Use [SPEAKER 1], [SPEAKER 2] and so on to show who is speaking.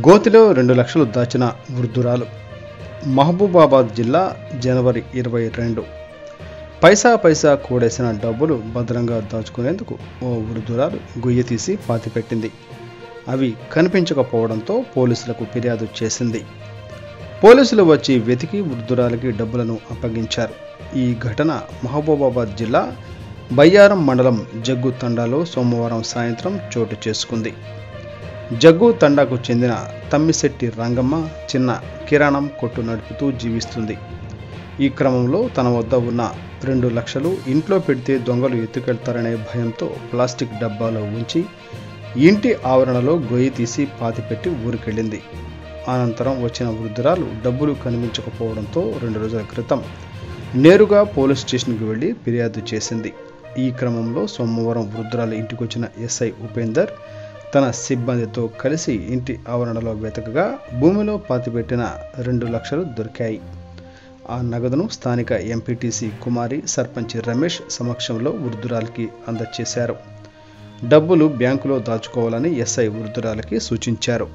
[SPEAKER 1] గోతిలో 2 లక్షలు దాచిన వృద్ధురాలు. మహబూబాబాద్ జిల్లా, జనవరి 22. పైసా కూడేసిన డబ్బులు భద్రంగా దాచుకునేందుకు ఓ వృద్ధురాలు గొయ్యి తీసి పాతిపెట్టింది. అవి కనిపించకపోవడంతో పోలీసులకు ఫిర్యాదు చేసింది. పోలీసులు వచ్చి వెతికి వృద్ధురాలికి డబ్బులను అప్పగించారు. ఈ ఘటన మహబూబాబాద్ జిల్లా బయ్యారం మండలం జగ్గు తండాలో సోమవారం సాయంత్రం చోటు చేసుకుంది. జగ్గు తండాకు చెందిన తమ్మిశెట్టి రంగమ్మ చిన్న కిరాణం కొట్టు నడుపుతూ జీవిస్తుంది. ఈ క్రమంలో తన వద్ద ఉన్న 2 లక్షలు ఇంట్లో పెడితే దొంగలు ఎత్తుకెళ్తారనే భయంతో ప్లాస్టిక్ డబ్బాలో ఉంచి ఇంటి ఆవరణలో గొయ్యి తీసి పాతిపెట్టి ఊరికెళ్ళింది. అనంతరం వచ్చిన వృద్ధురాలు డబ్బులు కనిపించకపోవడంతో 2 రోజుల క్రితం నేరుగా పోలీస్ స్టేషన్కి వెళ్లి ఫిర్యాదు చేసింది. ఈ క్రమంలో సోమవారం వృద్ధురాలు ఇంటికొచ్చిన ఎస్ఐ ఉపేందర్ తన సిబ్బందితో కలిసి ఇంటి ఆవరణలో వెతకగా భూమిలో పాతిపెట్టిన 2 లక్షలు దొరికాయి. ఆ నగదును స్థానిక ఎంపీటీసీ కుమారి, సర్పంచ్ రమేష్ సమక్షంలో వృద్ధురాలికి అందజేశారు. డబ్బులు బ్యాంకులో దాచుకోవాలని ఎస్ఐ వృద్ధురాలికి సూచించారు.